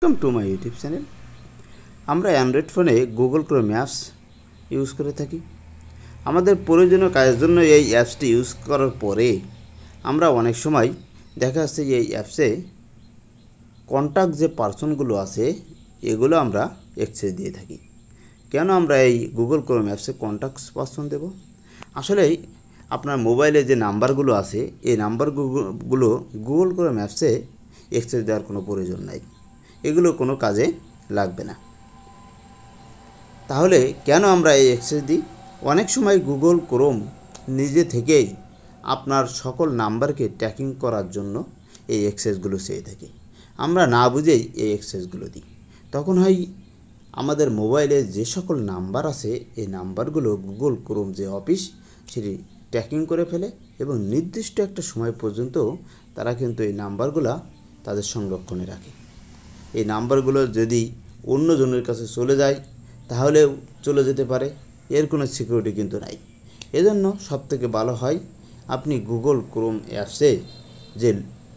Welcome to my YouTube channel. আমরা Android ফোনে Google Chrome apps use করে থাকি। আমাদের প্রয়োজনীয় কাজের জন্য এই অ্যাপসটি ইউজ করার পরে আমরা অনেক সময় দেখা যাচ্ছে যে এই অ্যাপসে কন্ট্যাক্ট যে পার্সনগুলো আছে এগুলো আমরা অ্যাক্সেস দিয়ে থাকি। কেন আমরা এই গুগল ক্রোম অ্যাপসে কন্ট্যাক্ট পার্সন দেব? আসলে আপনার মোবাইলে যে নাম্বারগুলো আছে এই নাম্বারগুলো গুগল ক্রোম অ্যাপসে অ্যাক্সেস দেওয়ার কোনো প্রয়োজন নাই, এগুলো কোনো কাজে লাগবে না। তাহলে কেন আমরা এই অ্যাক্সেস দিই? অনেক সময় গুগল ক্রোম নিজে থেকেই আপনার সকল নাম্বারকে ট্র্যাকিং করার জন্য এই অ্যাক্সেসগুলো চেয়ে থাকে। আমরা না বুঝেই এই অ্যাক্সেসগুলো দিই। তখন হয় আমাদের মোবাইলে যে সকল নাম্বার আছে এই নাম্বারগুলো গুগল ক্রোম যে অফিস সেটি ট্র্যাকিং করে ফেলে এবং নির্দিষ্ট একটা সময় পর্যন্ত তারা কিন্তু এই নাম্বারগুলো তাদের সংরক্ষণে রাখে। এই নাম্বারগুলো যদি অন্যজনের কাছে চলে যায় তাহলেও চলে যেতে পারে, এর কোনো সিকিউরিটি কিন্তু নাই। এজন্য সবথেকে ভালো হয় আপনি গুগল ক্রোম অ্যাপসে যে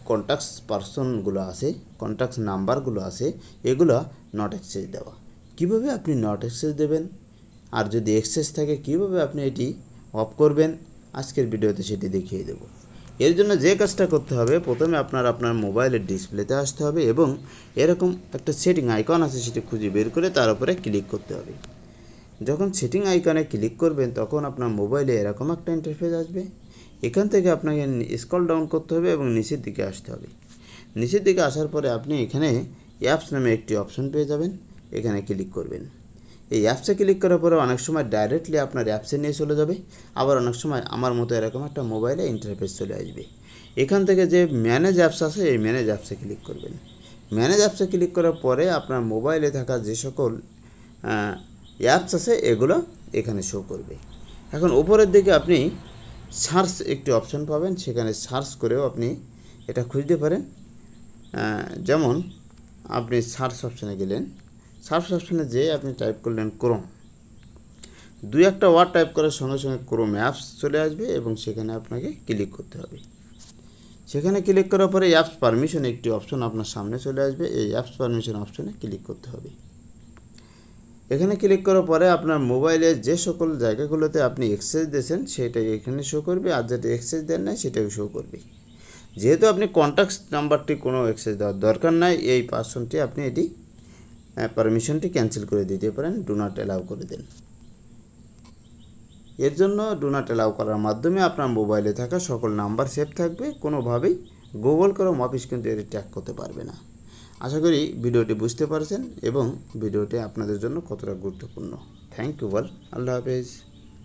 কন্ট্যাক্টস পার্সনগুলো আছে, কন্ট্যাক্টস নাম্বারগুলো আছে, এগুলো নট অ্যাক্সেস দেওয়া। কীভাবে আপনি নট অ্যাক্সেস দেবেন আর যদি অ্যাক্সেস থাকে কীভাবে আপনি এটি অফ করবেন আজকের ভিডিওতে সেটি দেখিয়ে দেব। এর জন্য যে কাজটা করতে হবে, প্রথমে আপনার মোবাইলের ডিসপ্লেতে আসতে হবে এবং এরকম একটা সেটিং আইকন আছে সেটি খুঁজে বের করে তার উপরে ক্লিক করতে হবে। যখন সেটিং আইকনে ক্লিক করবেন তখন আপনার মোবাইলে এরকম একটা ইন্টারফেস আসবে। এখান থেকে আপনাকে স্ক্রল ডাউন করতে হবে এবং নিচের দিকে আসতে হবে। নিচের দিকে আসার পরে আপনি এখানে অ্যাপস নামে একটি অপশন পেয়ে যাবেন, এখানে ক্লিক করবেন। এই অ্যাপসে ক্লিক করার পরে অনেক সময় ডাইরেক্টলি আপনার অ্যাপসে নিয়ে চলে যাবে, আবার অনেক সময় আমার মতো এরকম একটা মোবাইলে ইন্টারফেস চলে আসবে। এখান থেকে যে ম্যানেজ অ্যাপস আছে এই ম্যানেজ অ্যাপসে ক্লিক করবেন। ম্যানেজ অ্যাপসে ক্লিক করার পরে আপনার মোবাইলে থাকা যে সকল অ্যাপস আছে এগুলো এখানে শো করবে। এখন উপরের দিকে আপনি সার্চ একটি অপশন পাবেন, সেখানে সার্চ করেও আপনি এটা খুঁজতে পারেন। যেমন আপনি সার্চ অপশানে গেলেন, সার্চ অপশানে যেয়ে আপনি টাইপ করলেন ক্রোম, দুই একটা ওয়ার্ড টাইপ করার সঙ্গে সঙ্গে ক্রোম অ্যাপস চলে আসবে এবং সেখানে আপনাকে ক্লিক করতে হবে। সেখানে ক্লিক করার পরে অ্যাপস পারমিশন একটি অপশন আপনার সামনে চলে আসবে, এই অ্যাপস পারমিশন অপশনে ক্লিক করতে হবে। এখানে ক্লিক করার পরে আপনার মোবাইলে যে সকল জায়গাগুলোতে আপনি অ্যাক্সেস দিয়েছেন সেটাই এখানে শো করবে, আর যেটা অ্যাক্সেস দেন নাই সেটাও শো করবে। যেহেতু আপনি কন্ট্যাক্ট নাম্বারটি কোনো অ্যাক্সেস দেওয়ার দরকার নাই, এই পার্সনটি আপনি এটি পারমিশনটি ক্যান্সেল করে দিতে পারেন, ডু নট অ্যালাউ করে দেন। এর জন্য ডু নট অ্যালাউ করার মাধ্যমে আপনার মোবাইলে থাকা সকল নাম্বার সেভ থাকবে, কোনোভাবেই গুগল ক্রোম অফিস কিন্তু এটি ট্র্যাক করতে পারবে না। আশা করি ভিডিওটি বুঝতে পারছেন এবং ভিডিওটি আপনাদের জন্য কতটা গুরুত্বপূর্ণ। থ্যাংক ইউ অল, আল্লাহ হাফেজ।